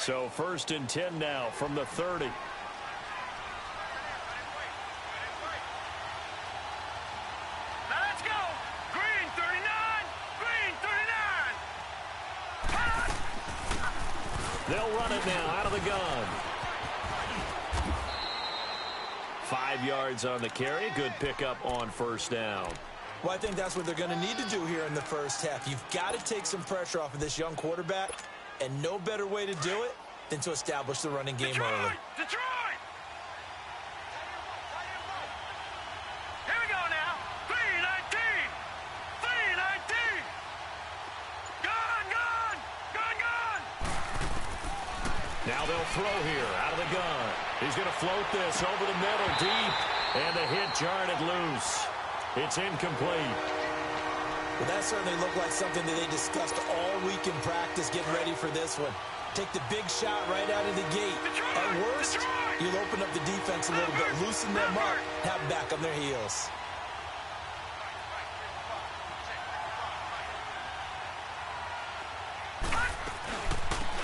So 1st and 10 now from the 30. Let's go. Green 39. Green 39. They'll run it now out of the gun. 5 yards on the carry. Good pickup on 1st down. Well, I think that's what they're going to need to do here in the first half. You've got to take some pressure off of this young quarterback, and no better way to do it than to establish the running game early. Detroit! Here we go now. 319. 319. Gun. Now they'll throw here out of the gun. He's going to float this over the middle deep, and the hit jarred it loose. It's incomplete. Well, that certainly looked like something that they discussed all week in practice getting ready for this one. Take the big shot right out of the gate. At worst, you'll open up the defense a little bit, loosen them up, have them back on their heels.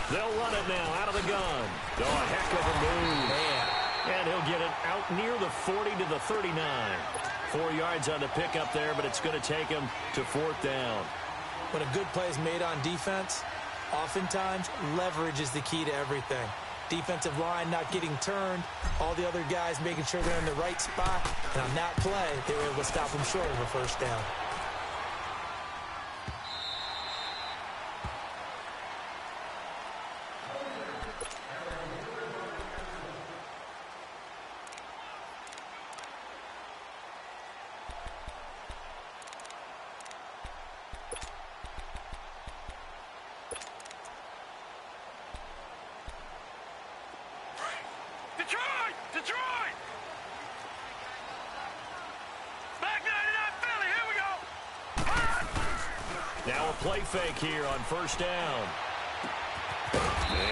They'll run it now out of the gun. Oh, a heck of a move. Man. And he'll get it out near the 40 to the 39. 4 yards on the pickup there, but it's going to take him to 4th down. When a good play is made on defense, oftentimes leverage is the key to everything. Defensive line not getting turned, all the other guys making sure they're in the right spot, and on that play, they were able to stop them short of a 1st down. Detroit! Back 99 Philly, here we go! Now a play fake here on 1st down.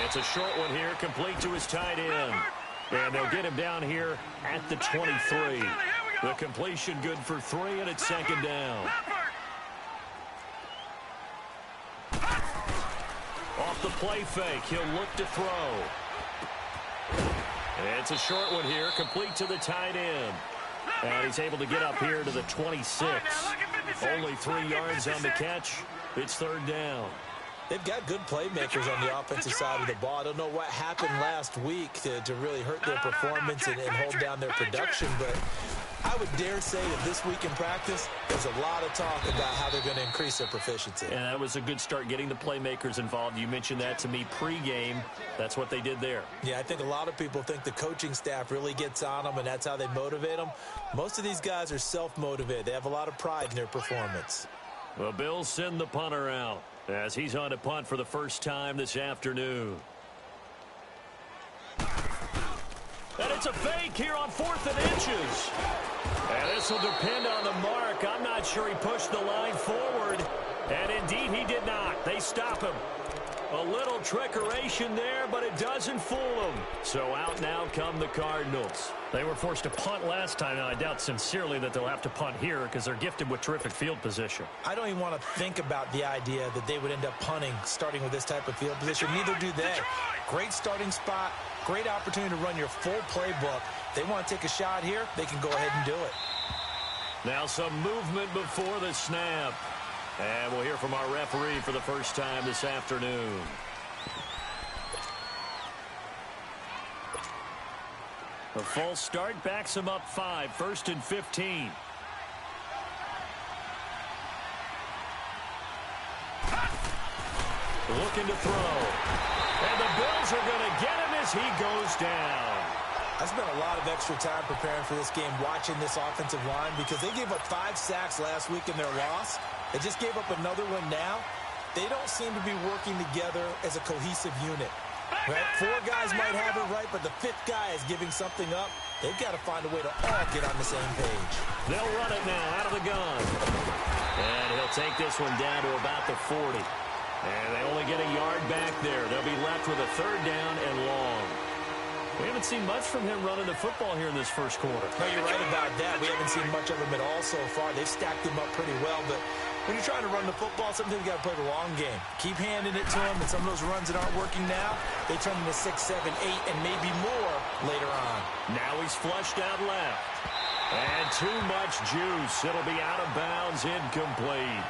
It's a short one here, complete to his tight end. And they'll get him down here at the 23. The completion good for 3, and it's 2nd down. Off the play fake, he'll look to throw. And it's a short one here, complete to the tight end. And he's able to get up here to the 26. Only 3 yards on the catch. It's 3rd down. They've got good playmakers on the offensive side of the ball. I don't know what happened last week to really hurt their performance and hold down their production, but I would dare say that this week in practice, there's a lot of talk about how they're going to increase their proficiency. And that was a good start, getting the playmakers involved. You mentioned that to me pregame. That's what they did there. Yeah, I think a lot of people think the coaching staff really gets on them, and that's how they motivate them. Most of these guys are self-motivated. They have a lot of pride in their performance. The Bills send the punter out as he's on to punt for the first time this afternoon. And it's a fake here on 4th and inches. And this will depend on the mark. I'm not sure he pushed the line forward. And indeed he did not. They stop him. A little trickeration there, but it doesn't fool them. So out now come the Cardinals. They were forced to punt last time, and I doubt sincerely that they'll have to punt here because they're gifted with terrific field position. I don't even want to think about the idea that they would end up punting starting with this type of field position. Neither do they. Great starting spot, great opportunity to run your full playbook. They want to take a shot here, they can go ahead and do it. Now some movement before the snap. And we'll hear from our referee for the first time this afternoon. The false start backs him up 5, 1st and 15. Looking to throw. And the Bills are going to get him as he goes down. I spent a lot of extra time preparing for this game, watching this offensive line, because they gave up 5 sacks last week in their loss. They just gave up another one now. They don't seem to be working together as a cohesive unit. Right? 4 guys might have it right, but the 5th guy is giving something up. They've got to find a way to all get on the same page. They'll run it now out of the gun. And he'll take this one down to about the 40. And they only get a yard back there. They'll be left with a 3rd down and long. We haven't seen much from him running the football here in this first quarter. No, you're right about that. We haven't seen much of him at all so far. They've stacked him up pretty well, but When you're trying to run the football, sometimes you got to play the long game. Keep handing it to them, and some of those runs that aren't working now, they turn into 6, 7, 8, and maybe more later on. Now he's flushed out left. And too much juice. It'll be out of bounds, incomplete.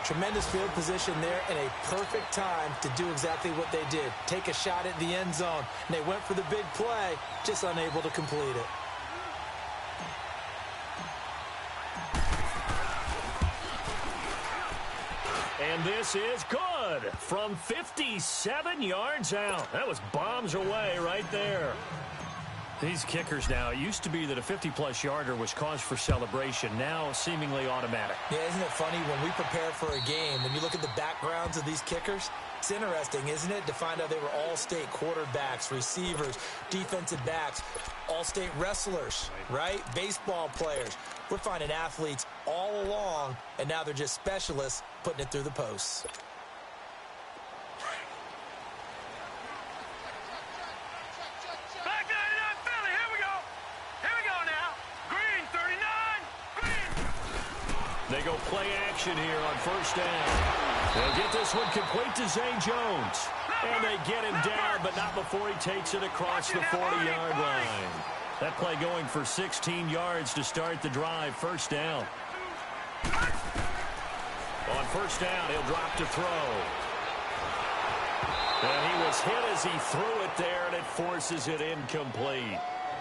Tremendous field position there and a perfect time to do exactly what they did. Take a shot at the end zone. And they went for the big play, just unable to complete it. And this is good from 57 yards out. That was bombs away right there. These kickers now, it used to be that a 50-plus yarder was cause for celebration. Now seemingly automatic. Yeah, isn't it funny when we prepare for a game, when you look at the backgrounds of these kickers, it's interesting, isn't it, to find out they were all-state quarterbacks, receivers, defensive backs, all-state wrestlers, right? Baseball players. We're finding athletes all along, and now they're just specialists putting it through the posts. They go play action here on first down. They'll get this one complete to Zay Jones. And they get him down, but not before he takes it across the 40-yard line. That play going for 16 yards to start the drive. First down. On first down, he'll drop to throw. And he was hit as he threw it there, and it forces it incomplete.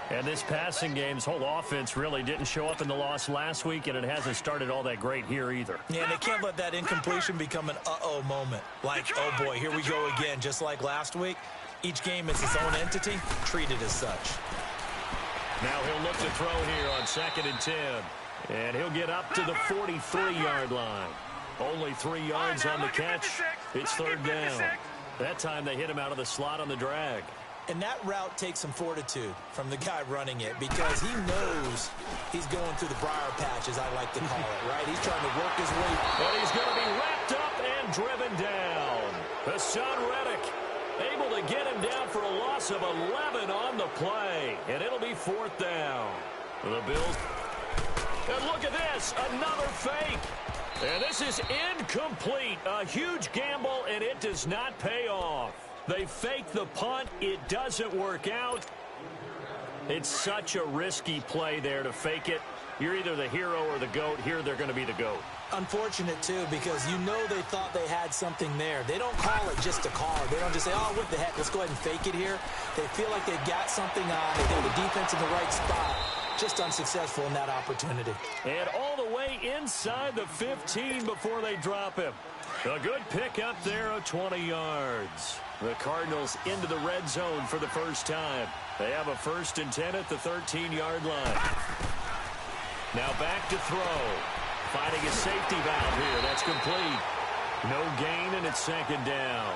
And this passing game's whole offense really didn't show up in the loss last week, and it hasn't started all that great here either. Yeah, and they can't let that incompletion become an uh-oh moment. Like, oh boy, here we go again, just like last week. Each game is its own entity, treated as such. Now he'll look to throw here on 2nd and 10. And he'll get up to the 43-yard line. Only 3 yards on the catch. It's third down. That time they hit him out of the slot on the drag. And that route takes some fortitude from the guy running it because he knows he's going through the briar patch, as I like to call it, right? He's trying to work his way. But he's going to be wrapped up and driven down. Hassan Reddick able to get him down for a loss of 11 on the play. And it'll be 4th down. The Bills. And look at this, another fake. And this is incomplete. A huge gamble, and it does not pay off. They fake the punt. It doesn't work out. It's such a risky play there to fake it. You're either the hero or the GOAT. Here they're going to be the GOAT. Unfortunate, too, because you know they thought they had something there. They don't call it just to call it. They don't just say, oh, what the heck, let's go ahead and fake it here. They feel like they've got something on. They get the defense in the right spot. Just unsuccessful in that opportunity. And all the way inside the 15 before they drop him. A good pick up there of 20 yards. The Cardinals into the red zone for the first time. They have a 1st and 10 at the 13-yard line. Now back to throw. Finding a safety valve here. That's complete. No gain, and it's 2nd down.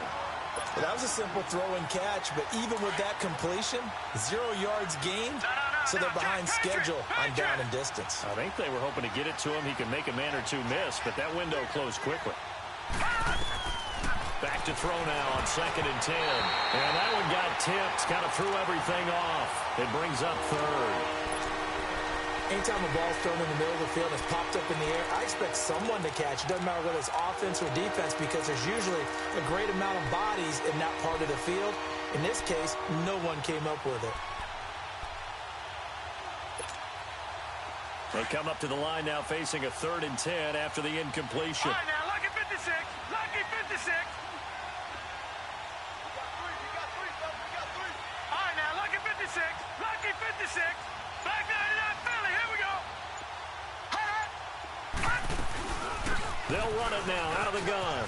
Well, that was a simple throw and catch, but even with that completion, 0 yards gained, so they're behind schedule on down and distance. I think they were hoping to get it to him. He could make a man or two miss, but that window closed quickly. Back to throw now on 2nd and 10. And that one got tipped, kind of threw everything off. It brings up 3rd. Anytime a ball's thrown in the middle of the field and it's popped up in the air, I expect someone to catch. It doesn't matter whether it's offense or defense because there's usually a great amount of bodies in that part of the field. In this case, no one came up with it. They come up to the line now facing a 3rd and 10 after the incompletion. All right, now, lucky 56. Lucky 56. All right, now, lucky 56. Lucky 56. Back 99 Philly. Here we go. They'll run it now out of the gun.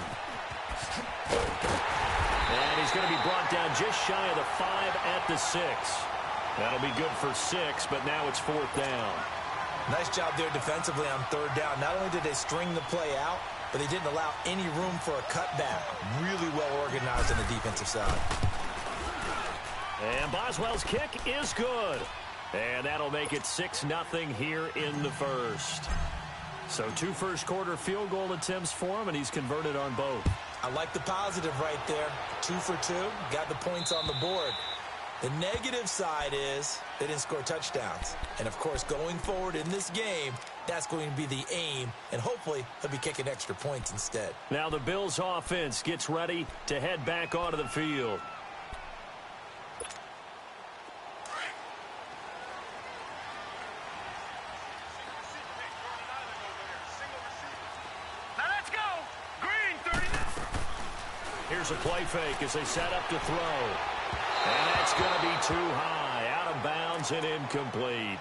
And he's going to be brought down just shy of the 5 at the 6. That'll be good for 6, but now it's 4th down. Nice job there defensively on 3rd down. Not only did they string the play out, but they didn't allow any room for a cutback. Really well organized on the defensive side. And Boswell's kick is good. And that'll make it 6-0 here in the first. So 2 first-quarter field goal attempts for him, and he's converted on both. I like the positive right there. 2 for 2. Got the points on the board. The negative side is they didn't score touchdowns. And, of course, going forward in this game, That's going to be the aim, and hopefully he'll be kicking extra points instead. Now the Bills offense gets ready to head back onto the field. Now let's go. Green, 39. Here's a play fake as they set up to throw. And that's going to be too high, out of bounds and incomplete.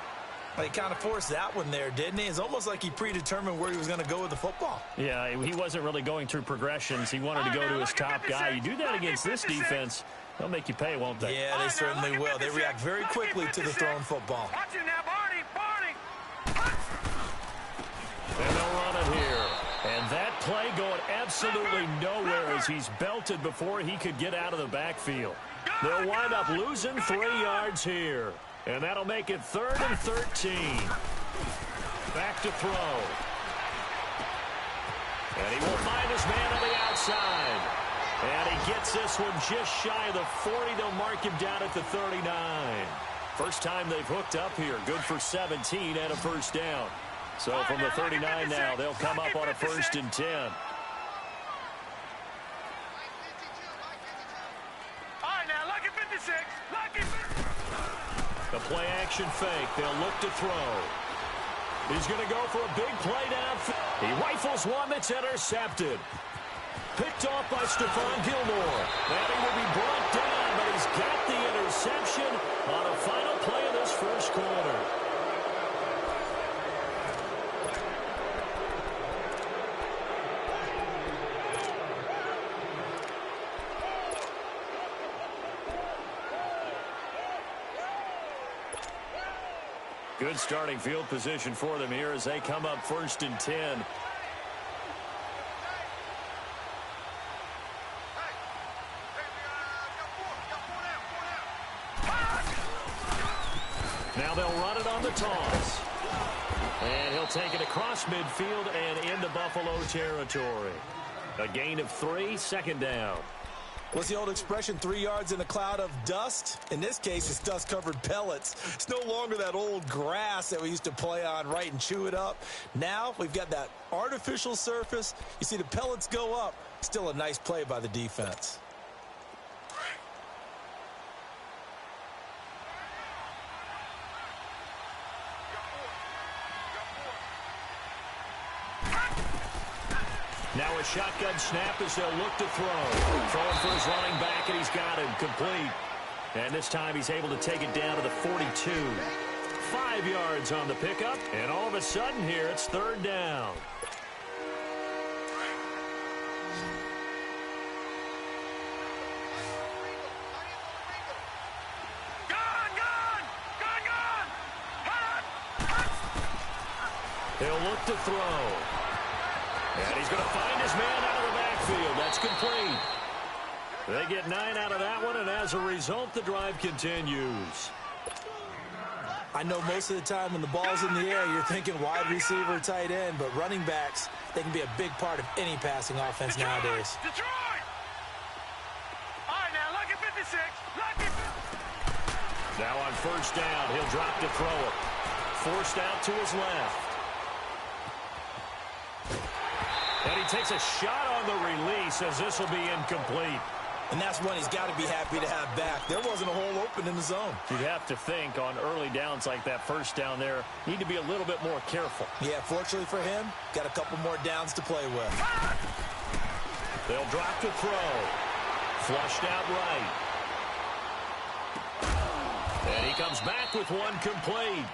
He kind of forced that one there, didn't he? It's almost like he predetermined where he was going to go with the football. Yeah, he wasn't really going through progressions. He wanted to go to his top guy. You do that against this defense, they'll make you pay, won't they? Yeah, they certainly will. They react very quickly to the thrown football. Watch it now, Barney. And they'll run it here. And that play going absolutely nowhere as he's belted before he could get out of the backfield. They'll wind up losing 3 yards here. And that'll make it 3rd and 13. Back to throw. And he will find his man on the outside. And he gets this one just shy of the 40. They'll mark him down at the 39. First time they've hooked up here. Good for 17 and a first down. So from the 39 now, they'll come up on a 1st and 10. All right, now, lucky 56. Lucky 56. The play action fake. They'll look to throw. He's going to go for a big play downfield. He rifles one that's intercepted. Picked off by Stephon Gilmore. And he will be brought down, but he's got the interception on a final play of this first quarter. Good starting field position for them here as they come up 1st and 10. Now they'll run it on the toss. And he'll take it across midfield and into Buffalo territory. A gain of 3, 2nd down. What's the old expression, 3 yards in a cloud of dust? In this case, it's dust-covered pellets. It's no longer that old grass that we used to play on, right, and chew it up. Now we've got that artificial surface. You see the pellets go up. Still a nice play by the defense. Now a shotgun snap as they'll look to throw. Throwing for his running back, and he's got him complete. And this time he's able to take it down to the 42. 5 yards on the pickup, and all of a sudden here it's 3rd down. They'll look to throw. And he's going to find his man out of the backfield. That's complete. They get 9 out of that one, and as a result, the drive continues. I know most of the time when the ball's in the air, you're thinking wide receiver, tight end, but running backs, they can be a big part of any passing offense nowadays. Detroit! All right, now, lucky 56. Lucky 56. Now on 1st down, he'll drop to throw it. Forced out to his left. And he takes a shot on the release as this will be incomplete. And that's one he's got to be happy to have back. There wasn't a hole open in the zone. You'd have to think on early downs like that 1st down there, need to be a little bit more careful. Yeah, fortunately for him, got a couple more downs to play with. They'll drop to throw. Flushed out right. And he comes back with one complete.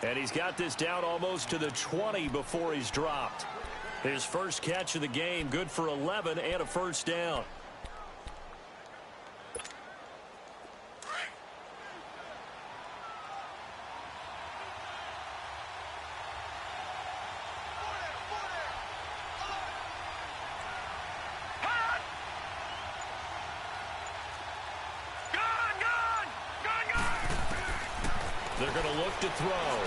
And he's got this down almost to the 20 before he's dropped. His first catch of the game, good for 11 and a 1st down. They're going to look to throw.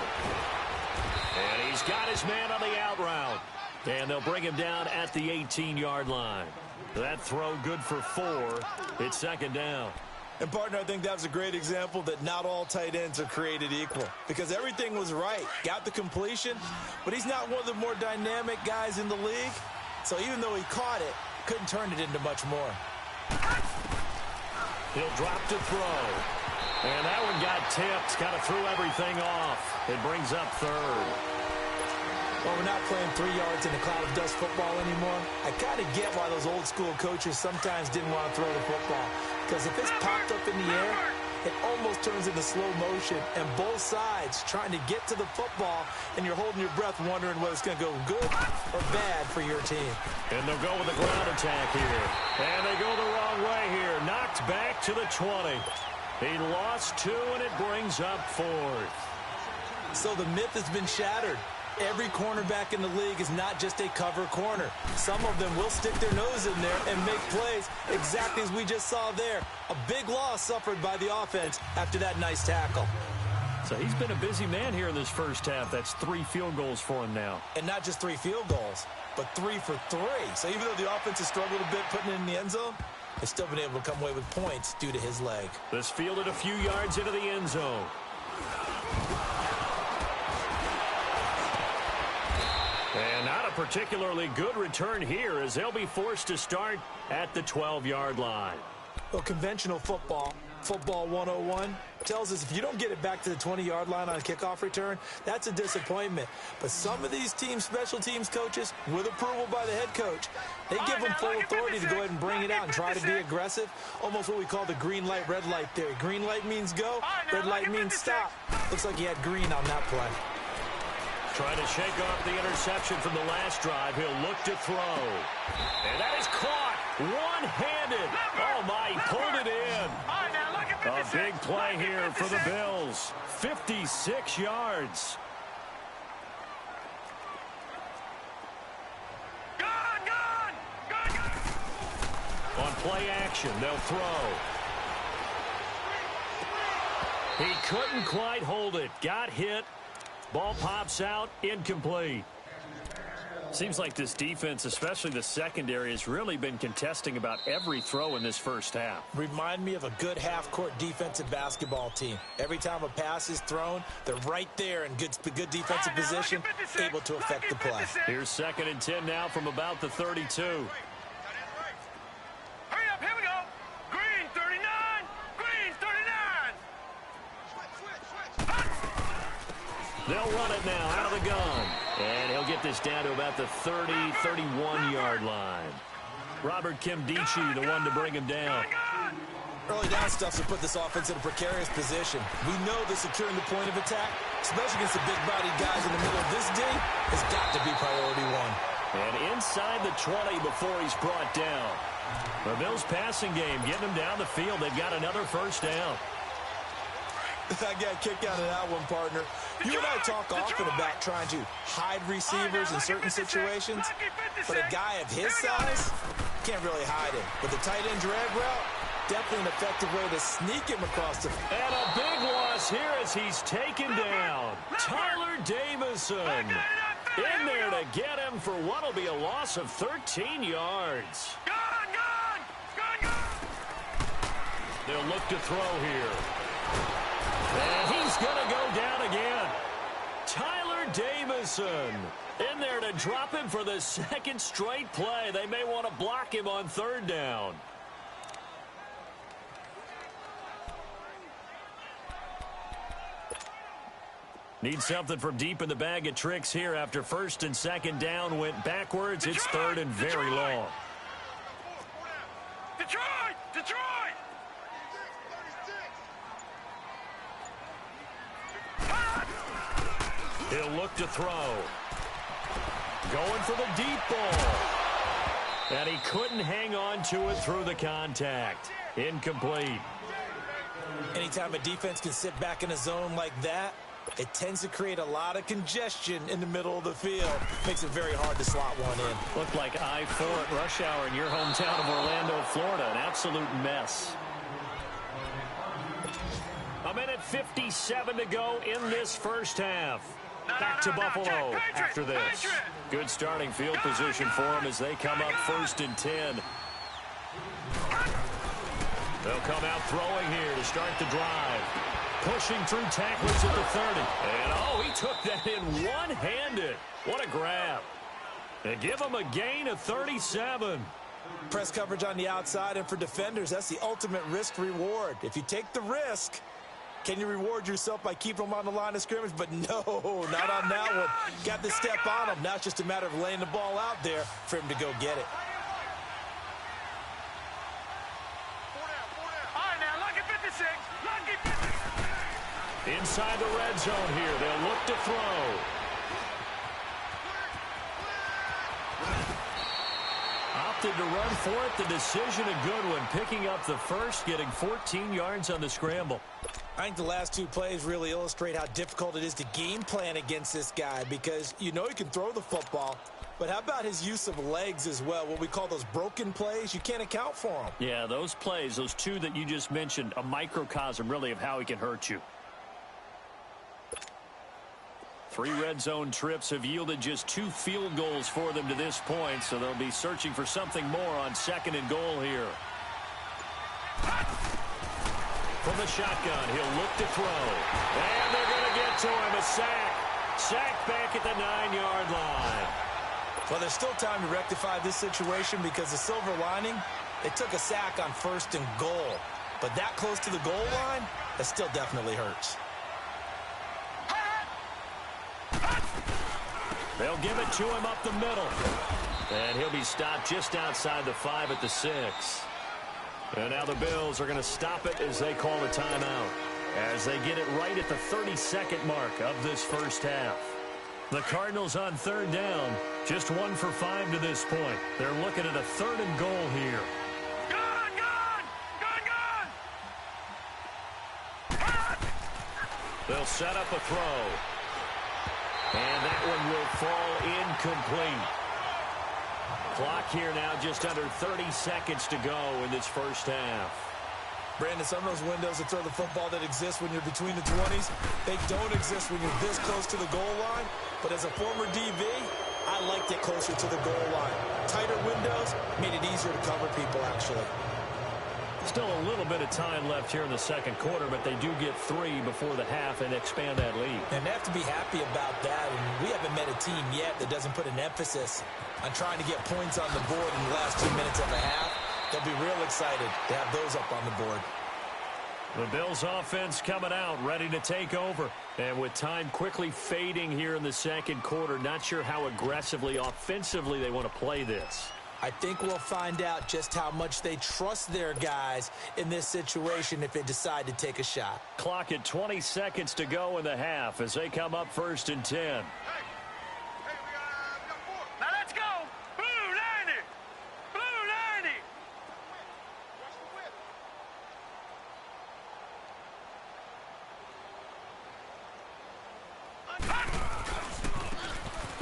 And he's got his man on the out route. And they'll bring him down at the 18-yard line. That throw good for 4. It's 2nd down. And, partner, I think that was a great example that not all tight ends are created equal because everything was right. Got the completion, but he's not one of the more dynamic guys in the league. So even though he caught it, couldn't turn it into much more. He'll drop to throw. And that one got tipped. Kind of threw everything off. It brings up third. Well, we're not playing 3 yards in a cloud of dust football anymore. I kind of get why those old school coaches sometimes didn't want to throw the football. Because if it's popped up in the air, it almost turns into slow motion. And both sides trying to get to the football, and you're holding your breath wondering whether it's going to go good or bad for your team. And they'll go with a ground attack here. And they go the wrong way here. Knocked back to the 20. He lost 2, and it brings up 4th. So the myth has been shattered. Every cornerback in the league is not just a cover corner. Some of them will stick their nose in there and make plays exactly as we just saw there. A big loss suffered by the offense after that nice tackle. So he's been a busy man here in this first half. That's 3 field goals for him now. And not just 3 field goals, but 3 for 3. So even though the offense has struggled a bit putting it in the end zone, they've still been able to come away with points due to his leg. This fielded a few yards into the end zone. And not a particularly good return here as they'll be forced to start at the 12-yard line. Well, conventional football 101, tells us if you don't get it back to the 20-yard line on a kickoff return, that's a disappointment. But some of these teams, special teams coaches, with approval by the head coach, they give them full authority to go ahead and bring it out and try to be aggressive. Almost what we call the green light, red light theory. Green light means go, red light means stop. Looks like he had green on that play. Trying to shake off the interception from the last drive. He'll look to throw. And that is caught one-handed. Oh, my, he pulled it in. A big play here for the Bills. 56 yards. On play action, they'll throw. He couldn't quite hold it. Got hit. Ball pops out, incomplete. Seems like this defense, especially the secondary, has really been contesting about every throw in this first half. Remind me of a good half-court defensive basketball team. Every time a pass is thrown, they're right there in good defensive position, able to affect the play. Here's 2nd and 10 now from about the 32. Hurry up, here we go. Green, 39. Green, 39. They'll run it now out of the gun. And he'll get this down to about the 30, 31-yard line. Robert Kimdichie, the one to bring him down. Early down stuff to put this offense in a precarious position. We know that securing the point of attack, especially against the big-bodied guys in the middle of this D, has got to be priority 1. And inside the 20 before he's brought down. The Bills' passing game getting them down the field. They've got another first down. I got a kick out of that one, partner. You and I talk often about trying to hide receivers in certain situations, but a guy of his size can't really hide him. But the tight end drag route, definitely an effective way to sneak him across the field. And a big loss here as he's taken down. Tyler Davison in there to get him for what will be a loss of 13 yards. They'll look to throw here. And he's going to go down again. Tyler Davison in there to drop him for the 2nd straight play. They may want to block him on 3rd down. Need something from deep in the bag of tricks here after 1st and 2nd down went backwards. It's 3rd and very long. Detroit! He'll look to throw. Going for the deep ball. And he couldn't hang on to it through the contact. Incomplete. Anytime a defense can sit back in a zone like that, it tends to create a lot of congestion in the middle of the field. Makes it very hard to slot one in. Looked like I-4 at rush hour in your hometown of Orlando, Florida. An absolute mess. A minute 57 to go in this first half. Back to Buffalo after this. Good starting field position for them as they come up 1st and 10. They'll come out throwing here to start the drive. Pushing through tacklers at the 30. And, oh, he took that in one-handed. What a grab. And give him a gain of 37. Press coverage on the outside, and for defenders, that's the ultimate risk-reward. If you take the risk, can you reward yourself by keeping them on the line of scrimmage? But no, not on that one. Got the step on him. Now it's just a matter of laying the ball out there for him to go get it. Inside the red zone here, they'll look to throw. Opted to run for it. The decision a good one. Picking up the first, getting 14 yards on the scramble. I think the last two plays really illustrate how difficult it is to game plan against this guy because you know he can throw the football, but how about his use of legs as well? What we call those broken plays, you can't account for them. Yeah, those plays, those two that you just mentioned, a microcosm really of how he can hurt you. 3 red zone trips have yielded just 2 field goals for them to this point, so they'll be searching for something more on 2nd and goal here. From the shotgun, he'll look to throw. And they're going to get to him. A sack. Sack back at the 9-yard line. Well, there's still time to rectify this situation because the silver lining, it took a sack on 1st and goal. But that close to the goal line, that still definitely hurts. They'll give it to him up the middle. And he'll be stopped just outside the 5 at the 6. And now the Bills are going to stop it as they call a timeout. As they get it right at the 32nd mark of this first half. The Cardinals on 3rd down. Just 1 for 5 to this point. They're looking at a 3rd and goal here. They'll set up a throw. And that one will fall incomplete. Clock here now just under 30 seconds to go in this first half. Brandon, some of those windows that throw the football that exist when you're between the 20s, they don't exist when you're this close to the goal line. But as a former DV, I liked it closer to the goal line. Tighter windows made it easier to cover people, actually. Still a little bit of time left here in the 2nd quarter, but they do get 3 before the half and expand that lead. And they have to be happy about that. And we haven't met a team yet that doesn't put an emphasis on trying to get points on the board in the last 2 minutes of a half. They'll be real excited to have those up on the board. The Bills offense coming out, ready to take over. And with time quickly fading here in the 2nd quarter, not sure how aggressively, offensively they want to play this. I think we'll find out just how much they trust their guys in this situation if they decide to take a shot. Clock at 20 seconds to go in the half as they come up 1st and 10. Now let's go. Blue 90. Blue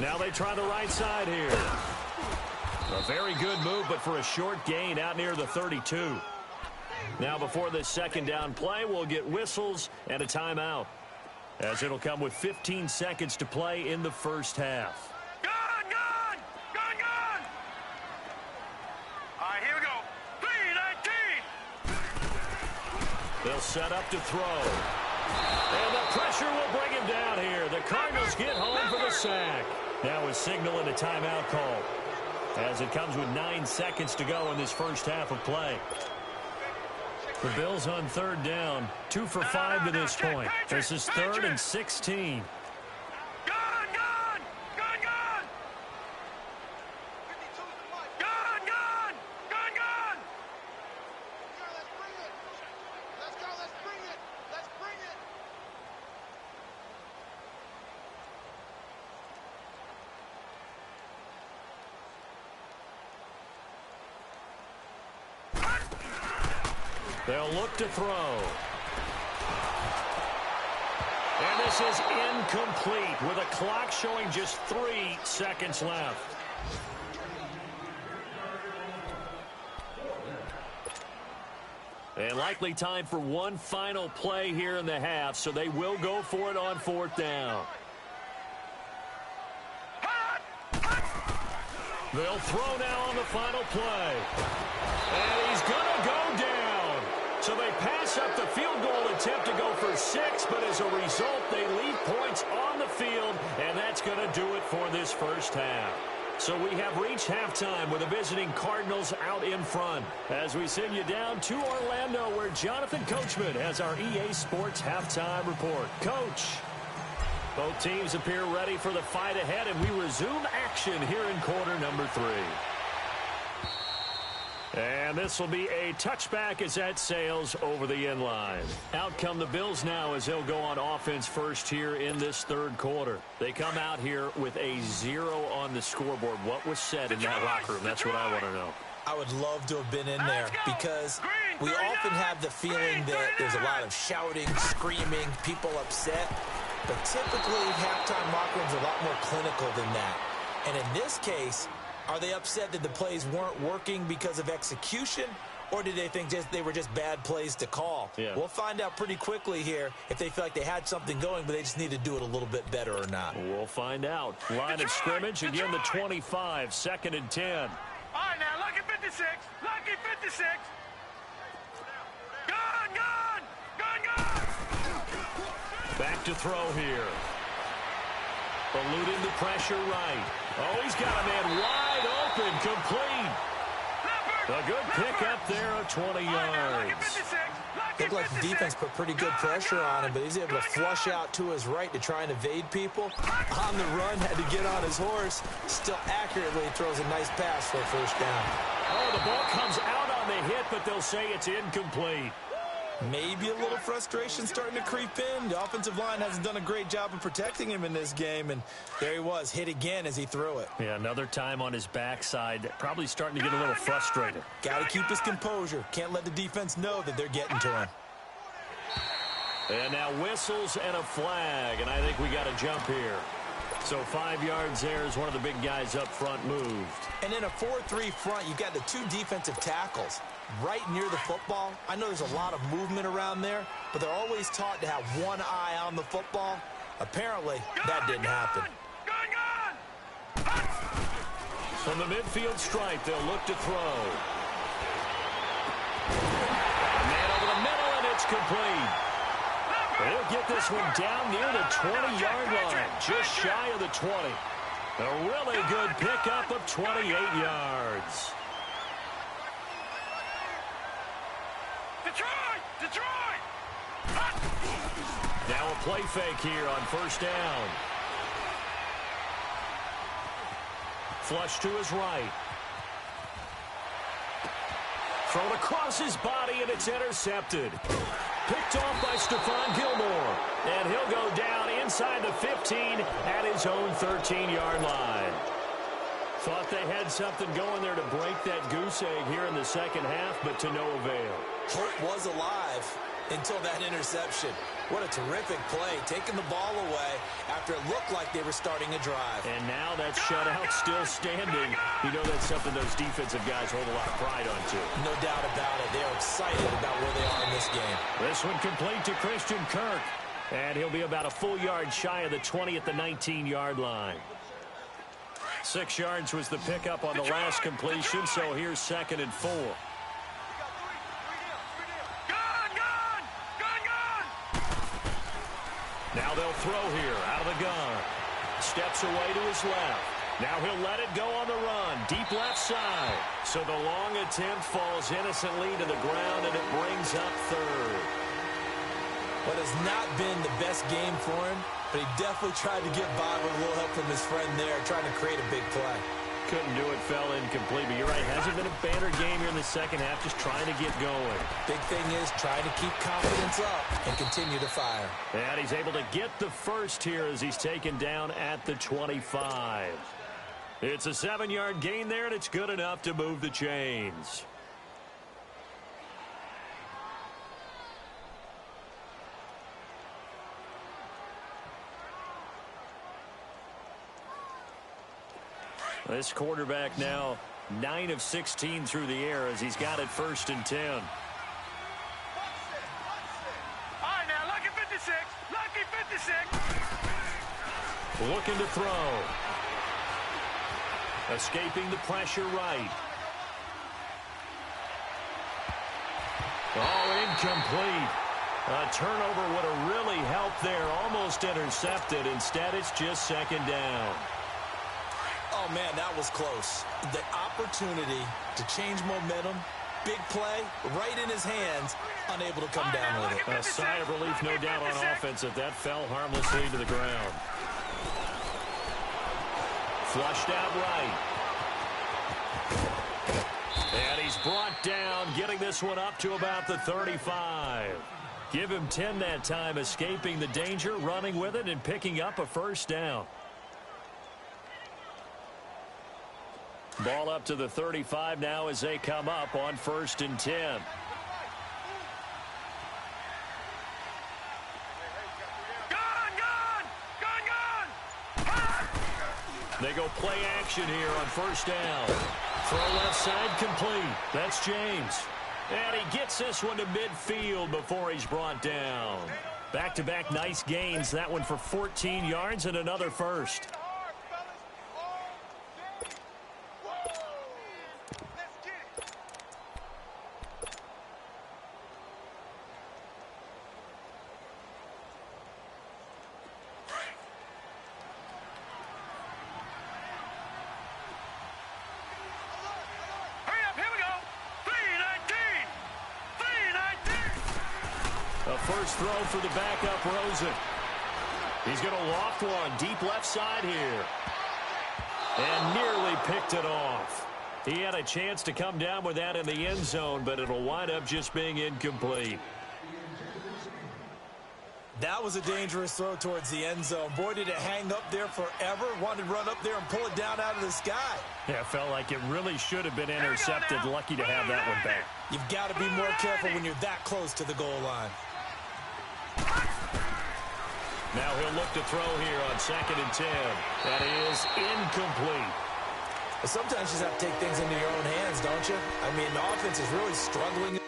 90. Now they try the right side here. A very good move, but for a short gain out near the 32. Now before this 2nd down play, we'll get whistles and a timeout, as it'll come with 15 seconds to play in the first half. Gone! All right, here we go. 3-19. They'll set up to throw. And the pressure will bring him down here. The Cardinals get home for the sack. Now a signal and a timeout call, as it comes with 9 seconds to go in this first half of play. The Bills on 3rd down, 2 for 5 to this point. This is 3rd and 16. They'll look to throw. And this is incomplete with a clock showing just 3 seconds left. And likely time for one final play here in the half, so they will go for it on 4th down. They'll throw now on the final play. And he's going to go down. as a result, they leave points on the field, and that's going to do it for this first half. So we have reached halftime with the visiting Cardinals out in front. As we send you down to Orlando, where Jonathan Coachman has our EA Sports halftime report. Coach. Both teams appear ready for the fight ahead, and we resume action here in quarter number 3. And this will be a touchback as that sails over the end line. Out come the Bills now as they'll go on offense first here in this third quarter. They come out here with a 0 on the scoreboard. What was said in that locker room? That's what I want to know. I would love to have been in there because we often have the feeling that there's a lot of shouting, screaming, people upset. But typically, halftime locker rooms are a lot more clinical than that. And in this case, are they upset that the plays weren't working because of execution, or did they think they were just bad plays to call? Yeah. We'll find out pretty quickly here if they feel like they had something going, but they just need to do it a little bit better or not. We'll find out. Line of scrimmage, again the 25, 2nd and 10. All right, now, lucky 56. Lucky 56. Gun! Back to throw here. Eluding the pressure right. Oh, he's got a man wide open, complete. A good pickup there of 20 yards. Looked like the defense put pretty good pressure on him, but he's able to flush out to his right to try and evade people. On the run, had to get on his horse. Still accurately throws a nice pass for a first down. Oh, the ball comes out on the hit, but they'll say it's incomplete. Maybe a little frustration starting to creep in. The offensive line hasn't done a great job of protecting him in this game, and there he was, hit again as he threw it. Yeah, another time on his backside, probably starting to get a little frustrated. Got to keep his composure. Can't let the defense know that they're getting to him. And now whistles and a flag, and I think we got a jump here. So 5 yards there as one of the big guys up front moved. And in a 4-3 front, you've got the 2 defensive tackles right near the football. I know there's a lot of movement around there, but they're always taught to have one eye on the football. Apparently, that didn't happen. From the midfield stripe, they'll look to throw. Man over the middle, and it's complete. They'll get this one down near the 20-yard line, just shy of the 20. A really good pickup of 28 yards. Detroit! Now a play fake here on first down. Flush to his right. Thrown across his body, and it's intercepted. Picked off by Stephon Gilmore. And he'll go down inside the 15 at his own 13-yard line. Thought they had something going there to break that goose egg here in the second half, but to no avail. Hope was alive until that interception. What a terrific play, taking the ball away after it looked like they were starting a drive. And now that shutout still standing. You know that's something those defensive guys hold a lot of pride on, too. No doubt about it. They're excited about where they are in this game. This one complete to Christian Kirk. And he'll be about a full yard shy of the 20 at the 19-yard line. 6 yards was the pickup on the last completion, so here's 2nd and 4. Now they'll throw here out of the gun. Steps away to his left. Now he'll let it go on the run. Deep left side. So the long attempt falls innocently to the ground, and it brings up 3rd. What has not been the best game for him, but he definitely tried to get by with a little help from his friend there, trying to create a big play. Couldn't do it, fell incomplete. But you're right, hasn't been a banner game here in the second half, just trying to get going. Big thing is trying to keep confidence up and continue to fire. And he's able to get the first here as he's taken down at the 25. It's a 7-yard gain there, and it's good enough to move the chains. This quarterback now 9 of 16 through the air as he's got it 1st and 10. All right, now, lucky 56. Lucky 56. Looking to throw. Escaping the pressure right. Oh, incomplete. A turnover would have really helped there. Almost intercepted. Instead, it's just second down. Oh, man, that was close. The opportunity to change momentum, big play, right in his hands, unable to come down with it. A sigh of relief, no doubt, on offense that that fell harmlessly to the ground. Flushed out right. And he's brought down, getting this one up to about the 35. Give him 10 that time, escaping the danger, running with it, and picking up a first down. Ball up to the 35 now as they come up on 1st and 10. They go play action here on 1st down. Throw left side complete. That's James. And he gets this one to midfield before he's brought down. Back-to-back nice gains. That one for 14 yards and another first. First throw for the backup, Rosen. He's going to loft one deep left side here. And nearly picked it off. He had a chance to come down with that in the end zone, but it'll wind up just being incomplete. That was a dangerous throw towards the end zone. Boy, did it hang up there forever. Wanted to run up there and pull it down out of the sky. Yeah, it felt like it really should have been intercepted. Lucky to have that one back. You've got to be more careful when you're that close to the goal line. Now he'll look to throw here on 2nd and 10. That is incomplete. Sometimes you just have to take things into your own hands, don't you? I mean, the offense is really struggling.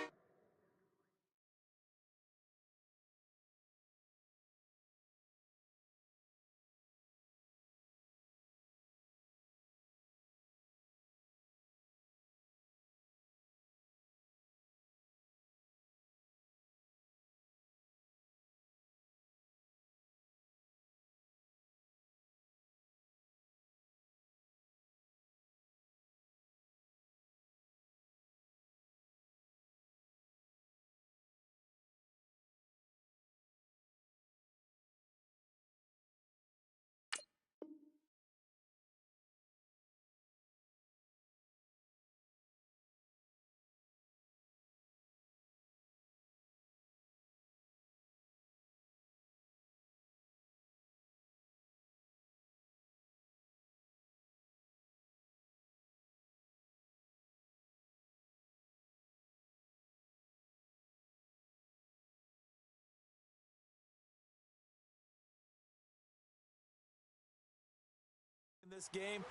In this game,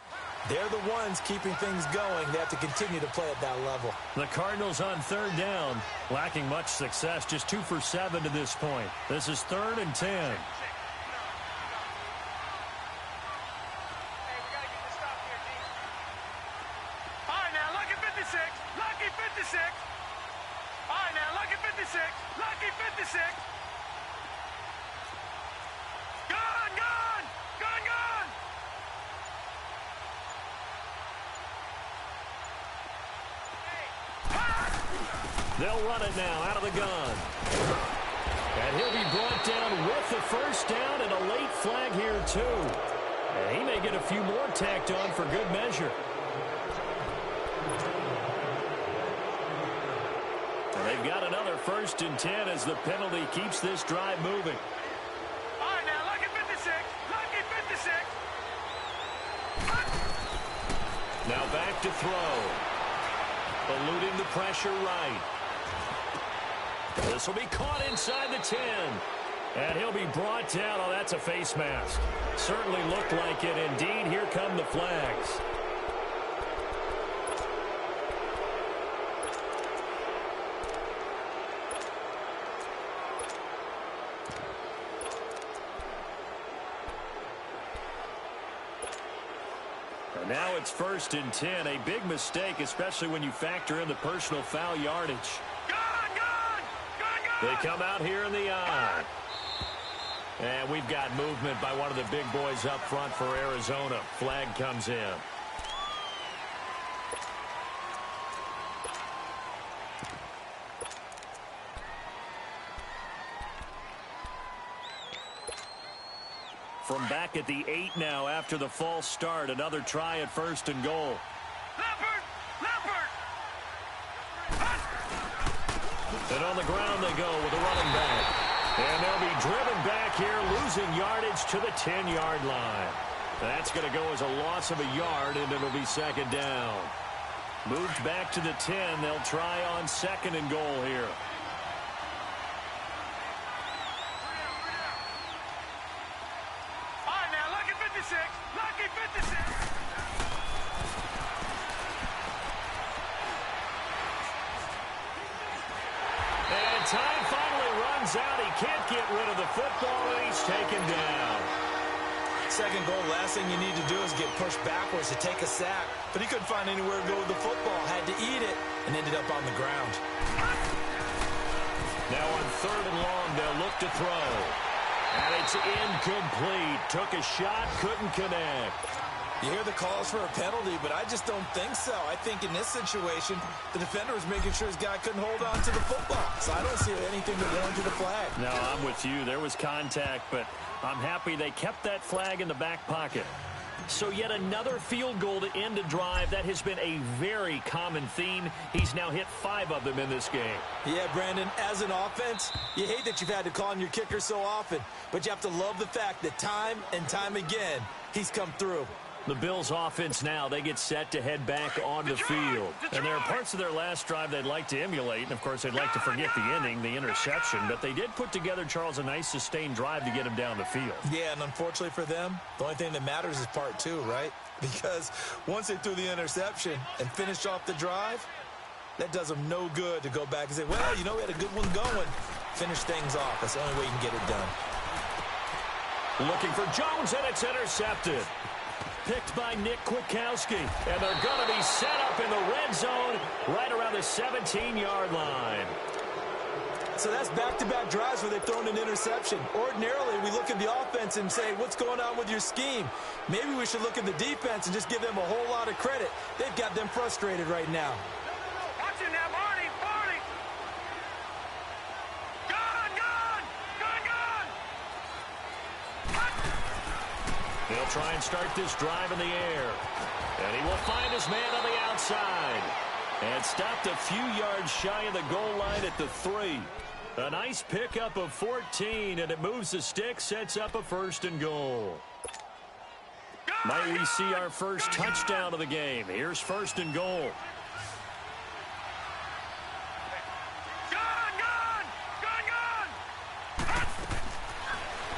they're the ones keeping things going. They have to continue to play at that level. The Cardinals on 3rd down, lacking much success, just 2 for 7 to this point. This is 3rd and 10. They'll run it now out of the gun. And he'll be brought down with the first down and a late flag here, too. And he may get a few more tacked on for good measure. And they've got another 1st and 10 as the penalty keeps this drive moving. All right, now, lucky 56. Lucky 56. Now back to throw. Eluding the pressure right. This will be caught inside the 10. And he'll be brought down. Oh, that's a face mask. Certainly looked like it. Indeed, here come the flags. And now it's 1st and 10. A big mistake, especially when you factor in the personal foul yardage. Gone! They come out here in the eye. And we've got movement by one of the big boys up front for Arizona. Flag comes in. From back at the 8 now after the false start. Another try at 1st and goal. And on the ground they go with a running back. And they'll be driven back here, losing yardage to the 10-yard line. That's going to go as a loss of a yard, and it'll be 2nd down. Moved back to the 10. They'll try on 2nd and goal here. Lucky 56. And time finally runs out. He can't get rid of the football, and he's taken down. 2nd goal, last thing you need to do is get pushed backwards to take a sack. But he couldn't find anywhere to go with the football. Had to eat it and ended up on the ground. Now on 3rd and long, they'll look to throw. And it's incomplete. Took a shot, couldn't connect. You hear the calls for a penalty, but I just don't think so. I think in this situation, the defender was making sure his guy couldn't hold on to the football. So I don't see anything to warrant the flag. No, I'm with you. There was contact, but I'm happy they kept that flag in the back pocket. So yet another field goal to end a drive. That has been a very common theme. He's now hit 5 of them in this game. Yeah, Brandon, as an offense, you hate that you've had to call on your kicker so often, but you have to love the fact that time and time again, he's come through. The Bills offense now, they get set to head back onto the field. And there are parts of their last drive they'd like to emulate. And, of course, they'd like to forget the inning, the interception. But they did put together, Charles, a nice sustained drive to get him down the field. Yeah, and unfortunately for them, the only thing that matters is part 2, right? Because once they threw the interception and finished off the drive, that does them no good to go back and say, well, you know, we had a good one going. Finish things off. That's the only way you can get it done. Looking for Jones, and it's intercepted. Picked by Nick Kwiatkowski. And they're going to be set up in the red zone right around the 17-yard line. So that's back-to-back drives where they've thrown an interception. Ordinarily, we look at the offense and say, what's going on with your scheme? Maybe we should look at the defense and just give them a whole lot of credit. They've got them frustrated right now. Watch him now, Barney. They'll try and start this drive in the air. And he will find his man on the outside. And stopped a few yards shy of the goal line at the 3. A nice pickup of 14, and it moves the stick, sets up a 1st and goal. Might we see our first touchdown of the game? Here's 1st and goal.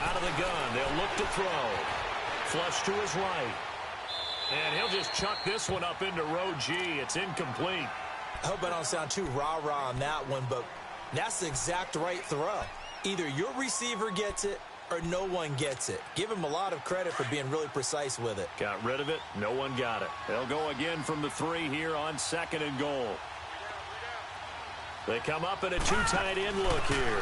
Out of the gun, they'll look to throw. Flush to his right. And he'll just chuck this one up into row G. It's incomplete. I hope I don't sound too rah-rah on that one, but that's the exact right throw. Either your receiver gets it or no one gets it. Give him a lot of credit for being really precise with it. Got rid of it. No one got it. They'll go again from the 3 here on 2nd and goal. They come up in a 2 tight end look here.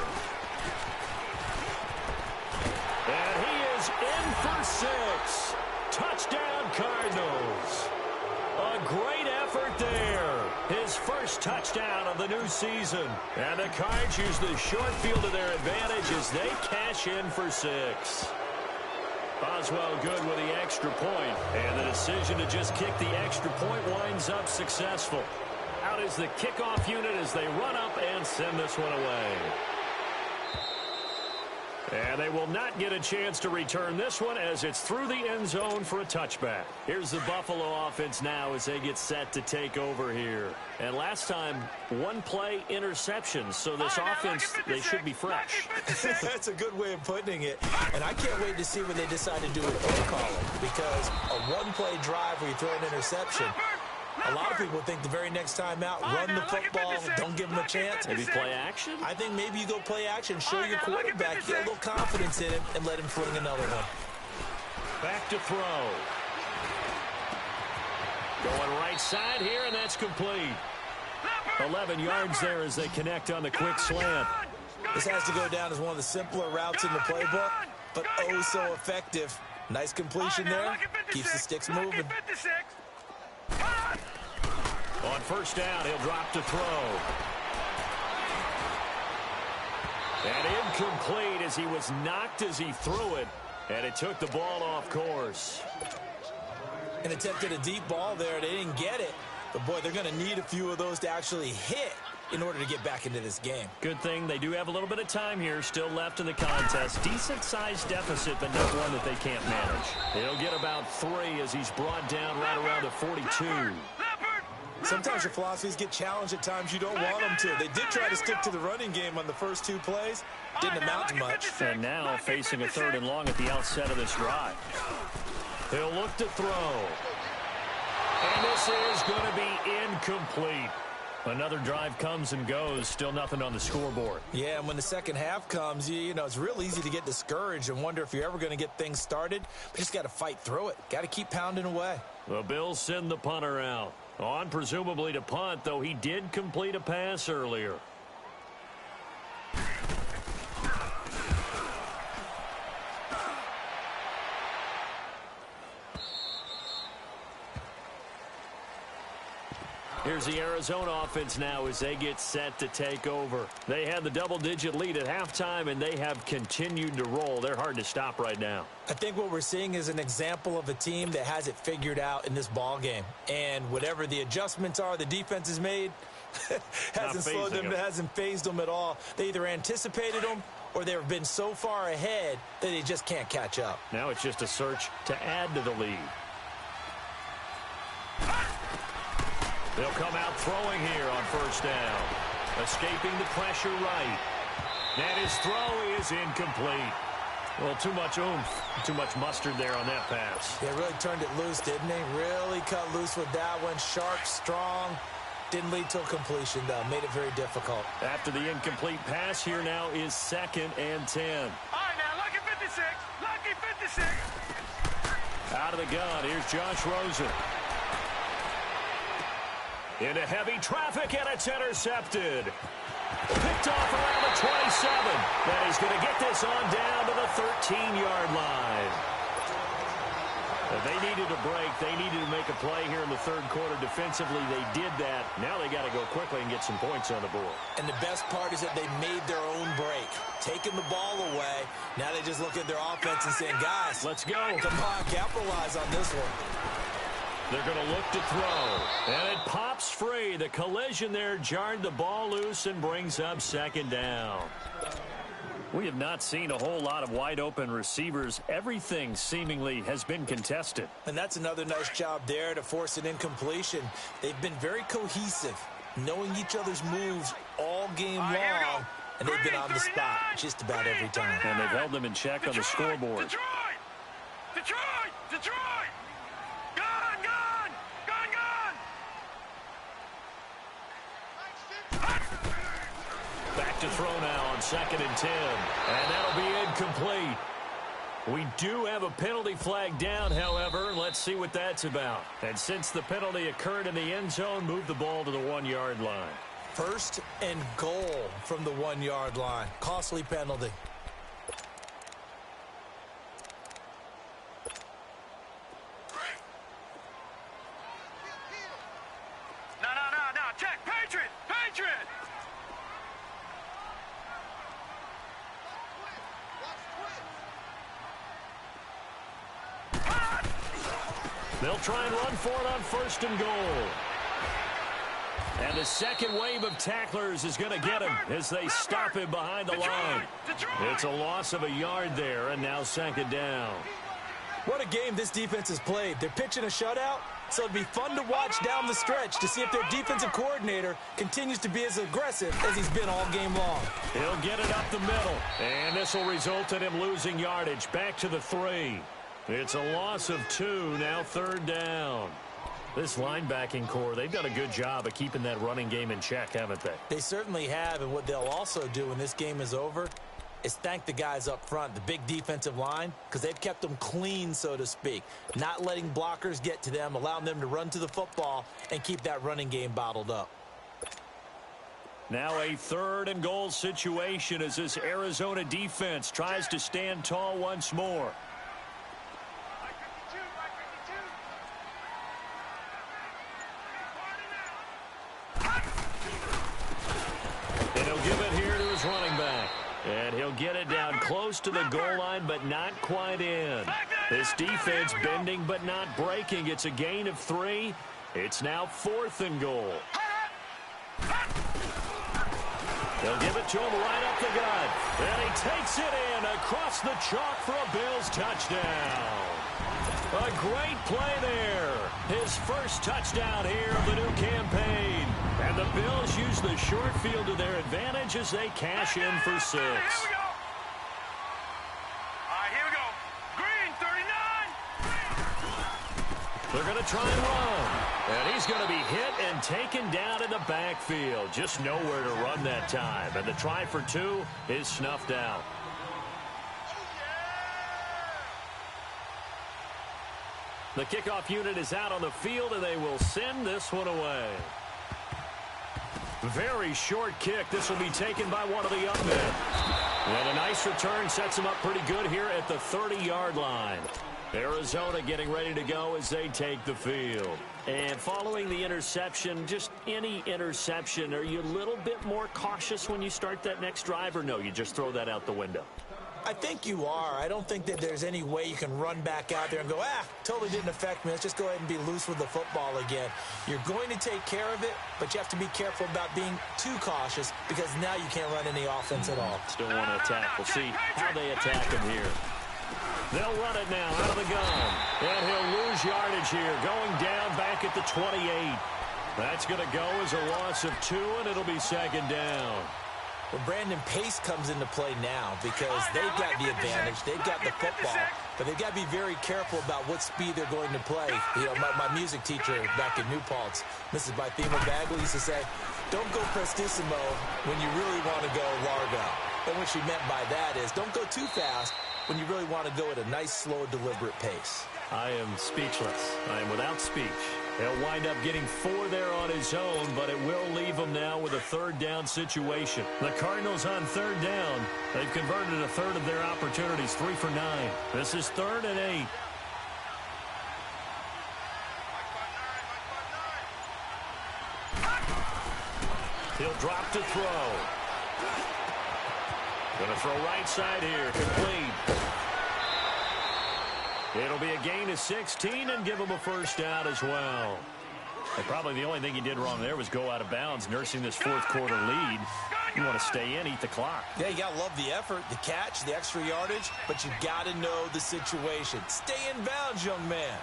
And he is in for 6. Touchdown, Cardinals. A great effort there. His first touchdown of the new season. And the Cards use the short field to their advantage as they cash in for 6. Boswell good with the extra point. And the decision to just kick the extra point winds up successful. Out is the kickoff unit as they run up and send this one away. And they will not get a chance to return this one as it's through the end zone for a touchback. Here's the Buffalo offense now as they get set to take over here. And last time, 1 play interception. So this offense, they should be fresh. That's a good way of putting it. And I can't wait to see when they decide to do an play calling. Because a 1-play drive where you throw an interception, a lot of people think the very next time out, run the football, don't give them a chance. Maybe play action? I think maybe you go play action, show your quarterback, get a little confidence in him, and let him fling another one. Back to throw. Going right side here, and that's complete. 11 yards there as they connect on the quick slant. This has to go down as one of the simpler routes in the playbook, but oh so effective. Nice completion there. Keeps the sticks moving. On first down, he'll drop to throw. And incomplete as he was knocked as he threw it, and it took the ball off course. And attempted a deep ball there. They didn't get it. But, boy, they're going to need a few of those to actually hit in order to get back into this game. Good thing they do have a little bit of time here still left in the contest. Decent-sized deficit, but not one that they can't manage. He'll get about 3 as he's brought down right around the 42. Sometimes your philosophies get challenged at times you don't want them to. They did try to stick to the running game on the first 2 plays. Didn't amount to much. And now facing a 3rd and long at the outset of this drive. He'll look to throw. And this is going to be incomplete. Another drive comes and goes. Still nothing on the scoreboard. Yeah, and when the second half comes, you know, it's real easy to get discouraged and wonder if you're ever going to get things started. But you just got to fight through it. Got to keep pounding away. The Bills send the punter out. On presumably to punt, though he did complete a pass earlier. Here's the Arizona offense now as they get set to take over. They had the double-digit lead at halftime, and they have continued to roll. They're hard to stop right now. I think what we're seeing is an example of a team that has it figured out in this ball game. And whatever the adjustments are the defense has made, hasn't slowed them, hasn't phased them at all. They either anticipated them or they've been so far ahead that they just can't catch up. Now it's just a search to add to the lead. They'll come out throwing here on first down. Escaping the pressure right. And his throw is incomplete. Well, too much oomph, too much mustard there on that pass. They really turned it loose, didn't they? Really cut loose with that one. Sharp, strong. Didn't lead to a completion, though. Made it very difficult. After the incomplete pass, here now is 2nd and 10. All right, now, lucky 56. Lucky 56. Out of the gun, here's Josh Rosen. Into heavy traffic, and it's intercepted. Picked off around the 27. And he's going to get this on down to the 13-yard line. If they needed a break, they needed to make a play here in the 3rd quarter. Defensively, they did that. Now they got to go quickly and get some points on the board. And the best part is that they made their own break. Taking the ball away. Now they just look at their offense and saying, guys, let's go. Come on, capitalize on this one. They're going to look to throw. And it pops free. The collision there jarred the ball loose and brings up 2nd down. We have not seen a whole lot of wide-open receivers. Everything seemingly has been contested. And that's another nice job there to force an incompletion. They've been very cohesive, knowing each other's moves all game long, and they've been on the spot just about every time. And they've held them in check on the scoreboard. Detroit! Back to throw now on 2nd and 10. And that'll be incomplete. We do have a penalty flag down, however. Let's see what that's about. And since the penalty occurred in the end zone, move the ball to the 1-yard line. 1st and goal from the 1-yard line. Costly penalty. No. Check. Patriot! They'll try and run for it on 1st and goal. And the second wave of tacklers is going to get him as they stop him behind the line. It's a loss of a yard there, and now 2nd down. What a game this defense has played. They're pitching a shutout, so it'll be fun to watch down the stretch to see if their defensive coordinator continues to be as aggressive as he's been all game long. He'll get it up the middle, and this will result in him losing yardage. Back to the 3. It's a loss of 2, now 3rd down. This linebacking core, they've done a good job of keeping that running game in check, haven't they? They certainly have, and what they'll also do when this game is over is thank the guys up front, the big defensive line, because they've kept them clean, so to speak. Not letting blockers get to them, allowing them to run to the football and keep that running game bottled up. Now a 3rd and goal situation as this Arizona defense tries to stand tall once more. And he'll give it here to his running back. And he'll get it down close to the goal line, but not quite in. This defense bending but not breaking. It's a gain of 3. It's now 4th and goal. They'll give it to him right up the gut. And he takes it in across the chalk for a Bills touchdown. A great play there. His first touchdown here of the new campaign. And the Bills use the short field to their advantage as they cash in for 6. Here we go. All right, here we go. Green, 39. They're going to try and run. And he's going to be hit and taken down in the backfield. Just nowhere to run that time. And the try for 2 is snuffed out. The kickoff unit is out on the field, and they will send this one away. Very short kick. This will be taken by one of the young men. And a nice return sets him up pretty good here at the 30-yard line. Arizona getting ready to go as they take the field. And following the interception, just any interception, are you a little bit more cautious when you start that next drive, or no, you just throw that out the window? I think you are. I don't think that there's any way you can run back out there and go, totally didn't affect me. Let's just go ahead and be loose with the football again. You're going to take care of it, but you have to be careful about being too cautious because now you can't run any offense at all. Still want to attack. We'll see how they attack him here. They'll run it now out of the gun. And he'll lose yardage here, going down back at the 28. That's going to go as a loss of 2, and it'll be 2nd down. Well, Brandon, pace comes into play now because they've got the advantage. They've got the football, but they've got to be very careful about what speed they're going to play. You know, my music teacher back in New Paltz, Mrs. Bythema Bagley, used to say, don't go prestissimo when you really want to go largo. And what she meant by that is don't go too fast when you really want to go at a nice, slow, deliberate pace. I am speechless. I am without speech. He'll wind up getting 4 there on his own, but it will leave him now with a 3rd down situation. The Cardinals on 3rd down. They've converted a 1/3 of their opportunities, 3 for 9. This is 3rd and 8. He'll drop to throw. Going to throw right side here, complete. It'll be a gain of 16 and give him a 1st down as well. And probably the only thing he did wrong there was go out of bounds, nursing this 4th quarter lead. You want to stay in, eat the clock. Yeah, you got to love the effort, the catch, the extra yardage, but you got to know the situation. Stay in bounds, young man.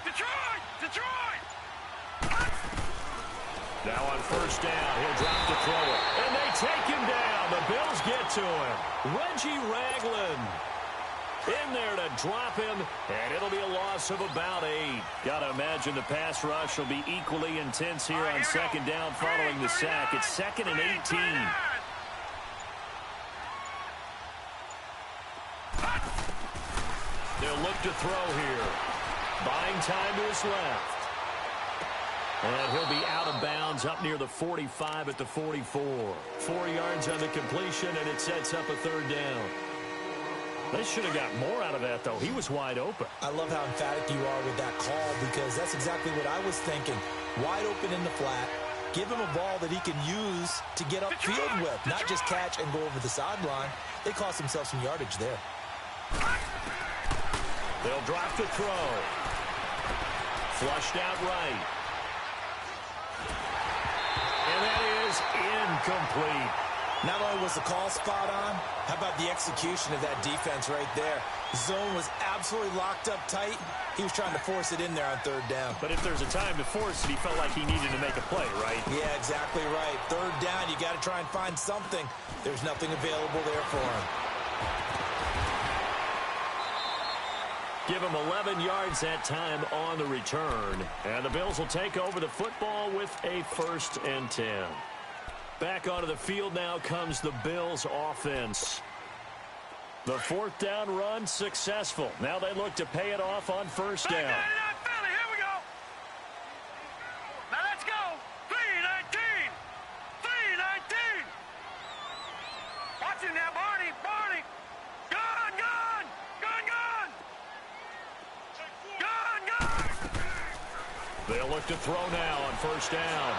Detroit! Now on 1st down, he'll drop to throw it. And they take him down. The Bills get to him. Reggie Ragland in there to drop him, and it'll be a loss of about 8. Got to imagine the pass rush will be equally intense here on 2nd down following the sack. It's 2nd and 18. They'll look to throw here. Buying time to his left. And he'll be out of bounds up near the 45 at the 44. 4 yards on the completion, and it sets up a 3rd down. They should have got more out of that, though. He was wide open. I love how emphatic you are with that call because that's exactly what I was thinking. Wide open in the flat. Give him a ball that he can use to get upfield with, not just catch and go over the sideline. They cost themselves some yardage there. They'll drop to throw. Flushed out right. And that is incomplete. Not only was the call spot on, how about the execution of that defense right there? Zone was absolutely locked up tight. He was trying to force it in there on 3rd down. But if there's a time to force it, he felt like he needed to make a play, right? Yeah, exactly right. 3rd down, you got to try and find something. There's nothing available there for him. Give him 11 yards that time on the return. And the Bills will take over the football with a 1st and 10. Back onto the field now comes the Bills offense. The 4th down run successful. Now they look to pay it off on 1st down. They'll look to throw now on first down.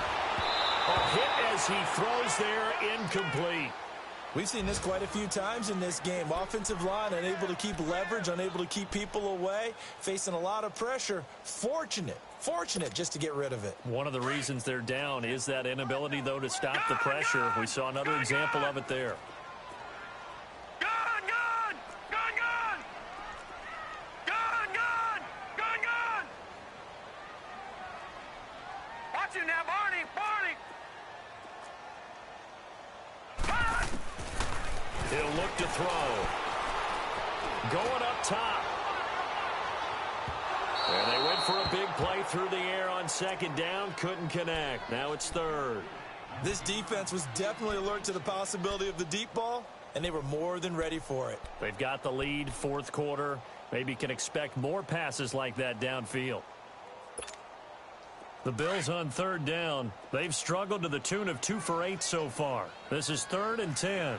A hit as he throws there, incomplete. We've seen this quite a few times in this game. Offensive line unable to keep leverage, unable to keep people away, facing a lot of pressure. Fortunate just to get rid of it. One of the reasons they're down is that inability, though, to stop the pressure. We saw another example of it there. Watch him now, Barney. He'll look to throw. Going up top. And they went for a big play through the air on second down. Couldn't connect. Now it's third. This defense was definitely alert to the possibility of the deep ball, and they were more than ready for it. They've got the lead, fourth quarter. Maybe can expect more passes like that downfield. The Bills on third down. They've struggled to the tune of 2 for 8 so far. This is 3rd and 10.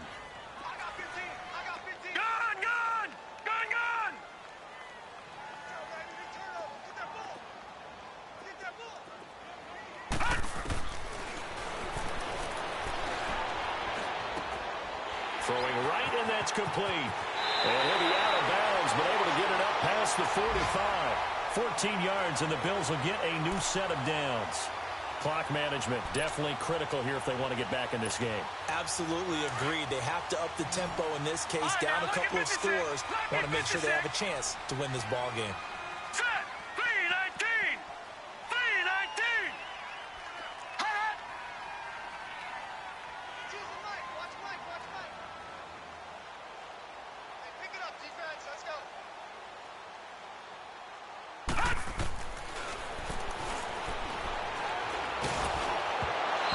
Throwing right, and that's complete. And he'll be out of bounds, but able to get it up past the 45. 14 yards, and the Bills will get a new set of downs. Clock management definitely critical here if they want to get back in this game. Absolutely agreed. They have to up the tempo in this case, down a couple of scores. Want to make sure they have a chance to win this ball game. Set. 3-19. 3-19. Watch Mike. Hey, pick it up, defense. Let's go.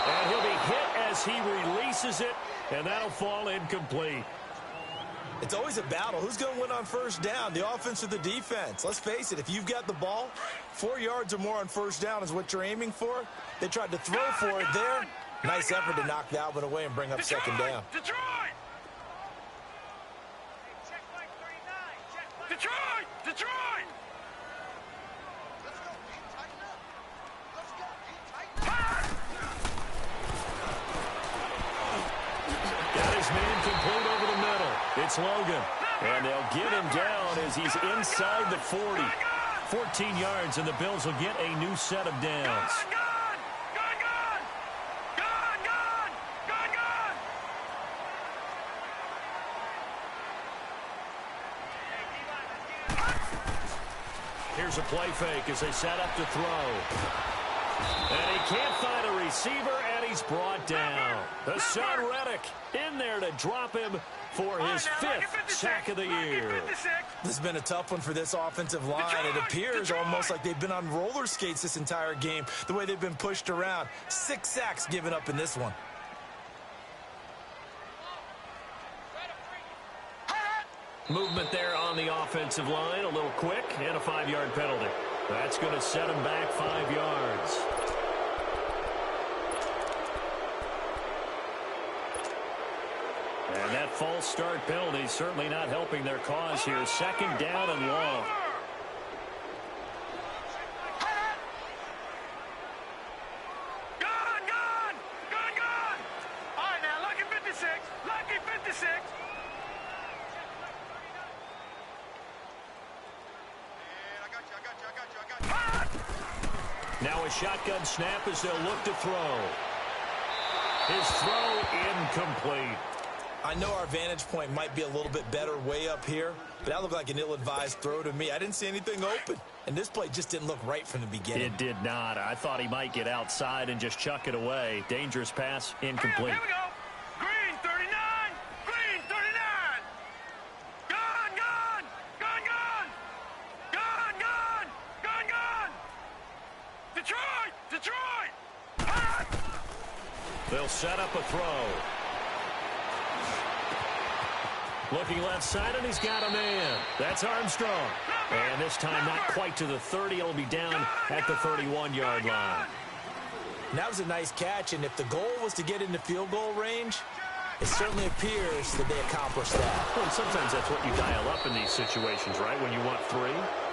And he'll be hit as he releases it, and that'll fall incomplete. It's always a battle. Who's going to win on first down, the offense or the defense? Let's face it, if you've got the ball, 4 yards or more on first down is what you're aiming for. They tried to throw for it there. Nice effort to knock that one away and bring up second down. Detroit! Let's go, Pete. Tighten up. Let's go, Pete. Tighten up. Got his man complete over the middle. It's Logan. And they'll get him down as he's inside the 40. 14 yards, and the Bills will get a new set of downs. Here's a play fake as they set up to throw. And he can't find a receiver, and he's brought down. Hassan Reddick in there to drop him for his 5th sack of the year. This has been a tough one for this offensive line. It appears almost like they've been on roller skates this entire game, the way they've been pushed around. 6 sacks given up in this one. Movement there on the offensive line, a little quick, and a 5-yard penalty. That's going to set him back 5 yards. And that false start penalty certainly not helping their cause here. Second down and long. Gone! All right, now, lucky 56. Lucky 56. Now a shotgun snap as they'll look to throw. His throw incomplete. I know our vantage point might be a little bit better way up here, but that looked like an ill-advised throw to me. I didn't see anything open, and this play just didn't look right from the beginning. It did not. I thought he might get outside and just chuck it away. Dangerous pass, incomplete. Here we go. Green 39. Green 39. Gone. Detroit. They'll set up a throw. Looking left side, and he's got a man. That's Armstrong. And this time not quite to the 30. He'll be down at the 31-yard line. And that was a nice catch, and if the goal was to get into field goal range, it certainly appears that they accomplished that. Well, sometimes that's what you dial up in these situations, right, when you want 3?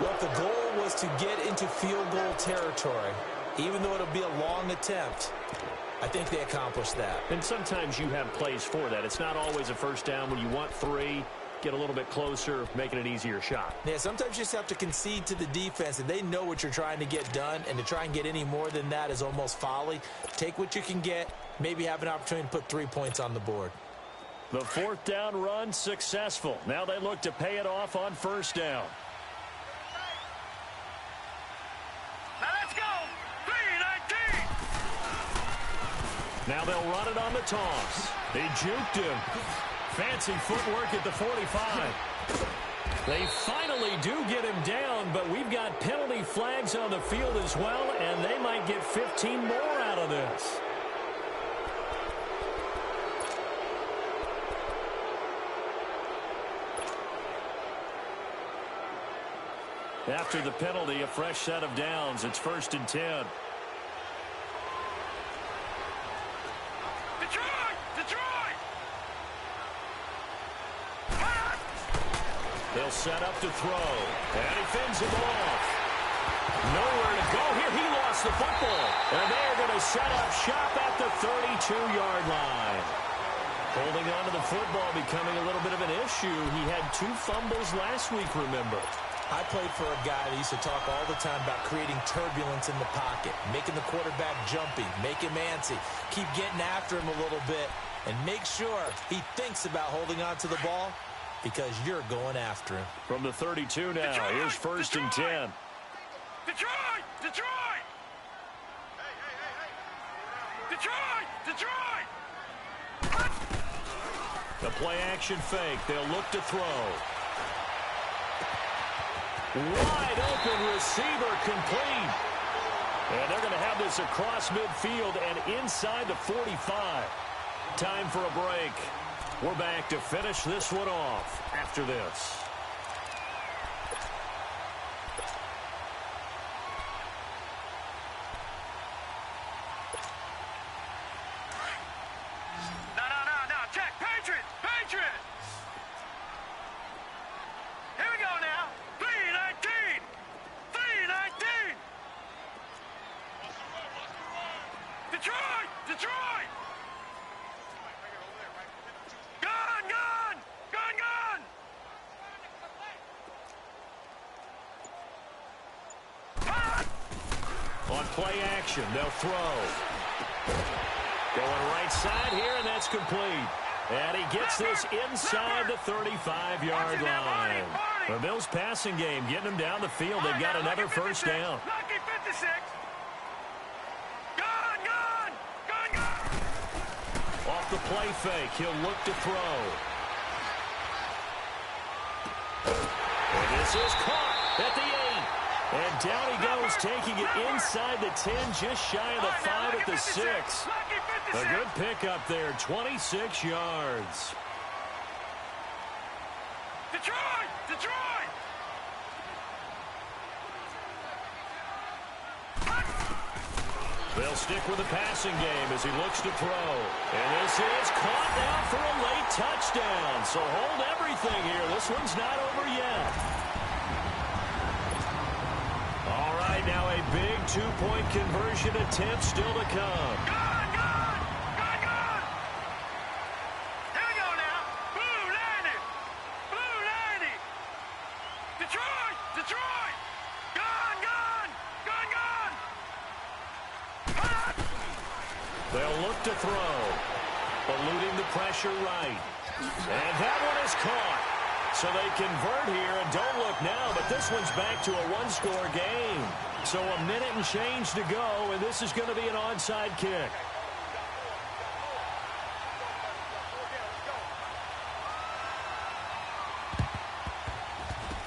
Well, if the goal was to get into field goal territory, Even though it'll be a long attempt, I think they accomplished that. And sometimes you have plays for that. It's not always a first down when you want 3. Get a little bit closer, making an easier shot. Yeah, sometimes you just have to concede to the defense, and they know what you're trying to get done, and to try and get any more than that is almost folly. Take what you can get, maybe have an opportunity to put 3 points on the board. The 4th down run successful. Now they look to pay it off on 1st down. Now let's go. 3-19. Now they'll run it on the toss. They juked him. Fancy footwork at the 45. They finally do get him down, but we've got penalty flags on the field as well, and they might get 15 more out of this. After the penalty, a fresh set of downs. It's 1st and 10. Detroit! They'll set up to throw, and he fends him off. Nowhere to go here. He lost the football, and they're going to set up shop at the 32-yard line. Holding on to the football becoming a little bit of an issue. He had 2 fumbles last week, remember. I played for a guy that used to talk all the time about creating turbulence in the pocket, making the quarterback jumpy, make him antsy, keep getting after him a little bit, and make sure he thinks about holding on to the ball because you're going after him. From the 32 now, here's 1st and 10. Detroit! The play action fake. They'll look to throw. Wide open receiver complete. And they're going to have this across midfield and inside the 45. Time for a break. We're back to finish this one off after this. No. Check. Patriots. Here we go now. 3-19. Detroit. Gun. On play action, they'll throw. Going right side here, and that's complete. And he gets this inside the 35-yard line. The Bills' passing game getting them down the field. They've got another 1st down. Lucky 56. Gun. Off the play fake, he'll look to throw. And this is caught at the 8. And down he goes, taking it inside the 10, just shy of the 5 at the 6. A good pickup there, 26 yards. Detroit! They'll stick with the passing game as he looks to throw. And this is caught now for a late touchdown. So hold everything here. This one's not over yet. All right, now a big 2-point conversion attempt still to come. Gun! Here we go now. Blue 90. Detroit! Gun! They'll look to throw. Eluding the pressure right. And that one is caught. So they convert here, and don't look now, but this one's back to a 1-score game. So a minute and change to go, and this is going to be an onside kick.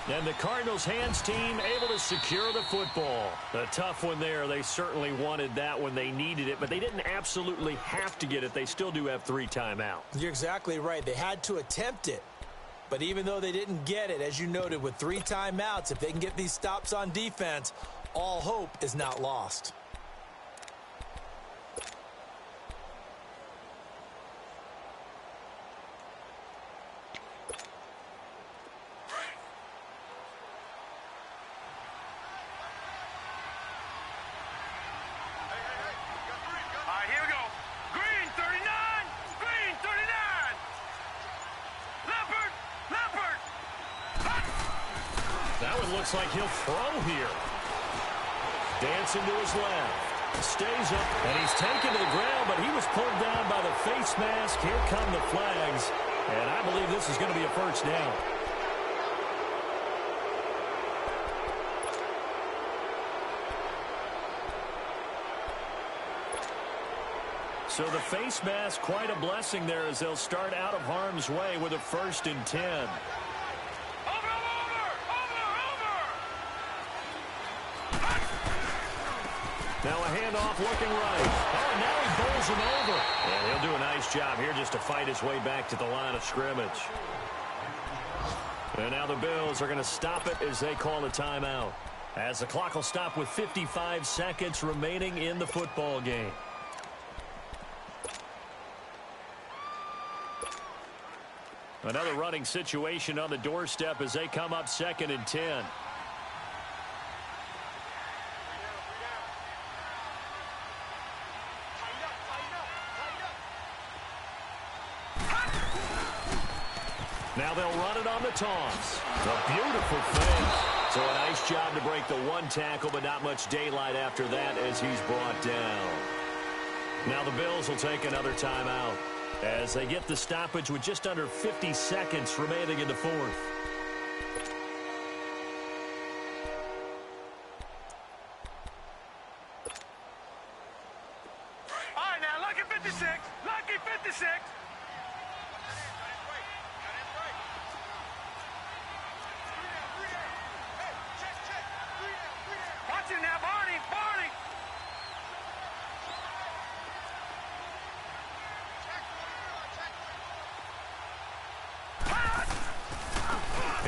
And the Cardinals' hands team able to secure the football. A tough one there. They certainly wanted that when they needed it, but they didn't absolutely have to get it. They still do have 3 timeouts. You're exactly right. They had to attempt it. But even though they didn't get it, as you noted, with 3 timeouts, if they can get these stops on defense, all hope is not lost. looks like he'll throw here. Dancing to his left. Stays up, and he's taken to the ground, but he was pulled down by the face mask. Here come the flags, and I believe this is going to be a first down. So the face mask, quite a blessing there as they'll start out of harm's way with a 1st and 10. Now a handoff looking right. Oh, and now he bowls him over. And he'll do a nice job here just to fight his way back to the line of scrimmage. And now the Bills are going to stop it as they call a timeout. As the clock will stop with 55 seconds remaining in the football game. Another running situation on the doorstep as they come up 2nd and 10. Now they'll run it on the toss. A beautiful fake. So a nice job to break the one tackle, but not much daylight after that as he's brought down. Now the Bills will take another timeout as they get the stoppage with just under 50 seconds remaining in the 4th. All right, now, lucky 56. Lucky 56. Watch him now, Barney. Barney.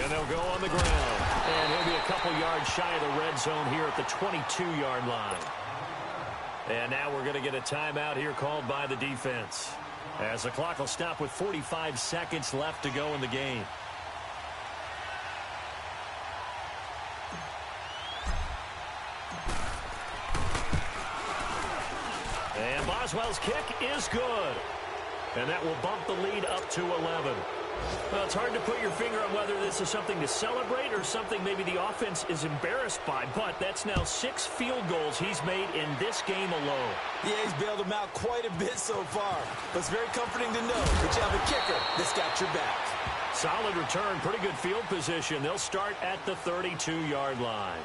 And they'll go on the ground. And he'll be a couple yards shy of the red zone here at the 22-yard line. And now we're going to get a timeout here called by the defense, as the clock will stop with 45 seconds left to go in the game. And Boswell's kick is good. And that will bump the lead up to 11. Well, it's hard to put your finger on whether this is something to celebrate or something maybe the offense is embarrassed by, but that's now 6 field goals he's made in this game alone. Yeah, he's bailed them out quite a bit so far, but it's very comforting to know that you have a kicker that's got your back. Solid return, pretty good field position. They'll start at the 32-yard line.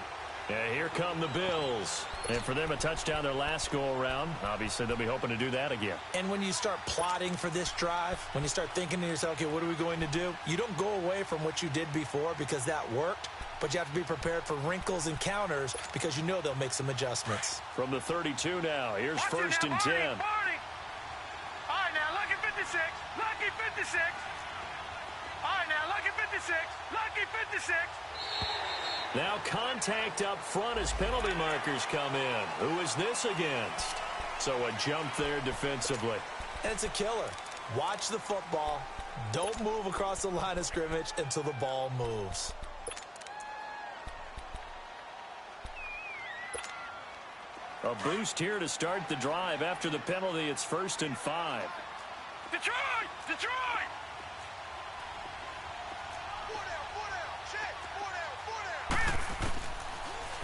And here come the Bills. And for them, a touchdown their last go-around. Obviously, they'll be hoping to do that again. And when you start plotting for this drive, when you start thinking to yourself, okay, what are we going to do? You don't go away from what you did before because that worked, but you have to be prepared for wrinkles and counters because you know they'll make some adjustments. From the 32 now, here's 1st and 10. Barney. All right, now, lucky 56. Lucky 56. All right, now, lucky 56. Lucky 56. Now contact up front as penalty markers come in. Who is this against? So a jump there defensively. And it's a killer. Watch the football. Don't move across the line of scrimmage until the ball moves. A boost here to start the drive. After the penalty, it's 1st and 5. Detroit! Detroit!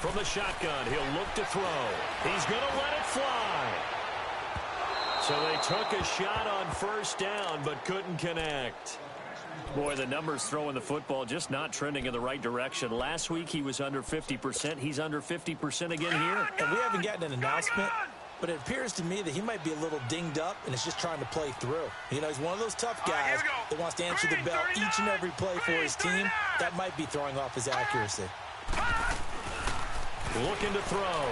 From the shotgun, he'll look to throw. He's going to let it fly. So they took a shot on 1st down, but couldn't connect. Boy, the numbers throwing the football just not trending in the right direction. Last week, he was under 50%. He's under 50% again here. And we haven't gotten an announcement, but it appears to me that he might be a little dinged up and is just trying to play through. You know, he's one of those tough guys that wants to answer the bell each and every play for his team. That might be throwing off his accuracy. Looking to throw.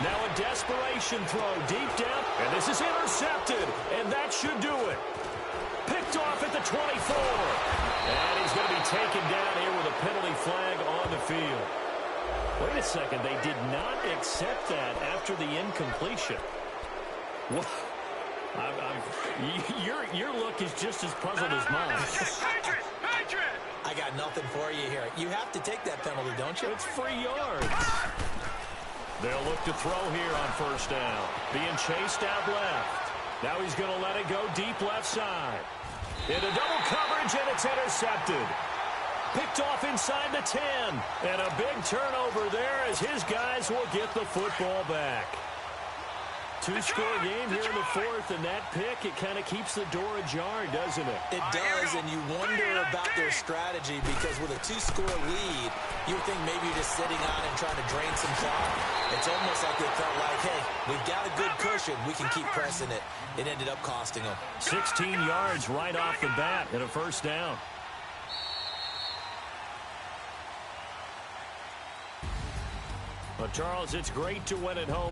Now a desperation throw deep down, and this is intercepted, and that should do it. Picked off at the 24. And he's going to be taken down here with a penalty flag on the field. Wait a second, they did not accept that after the incompletion. What? Your look is just as puzzled as mine. I got nothing for you here. You have to take that penalty, don't you? It's free yards. They'll look to throw here on 1st down. Being chased out left. Now he's going to let it go deep left side. Into double coverage, and it's intercepted. Picked off inside the 10. And a big turnover there as his guys will get the football back. Two-score game here in the fourth, and that pick, it kind of keeps the door ajar, doesn't it? It does, and you wonder about their strategy because with a two-score lead, you would think maybe you're just sitting on and trying to drain some clock. It's almost like they felt like, hey, we've got a good cushion. We can keep pressing it. It ended up costing them. 16 yards right off the bat and a first down. Well, Charles, it's great to win at home.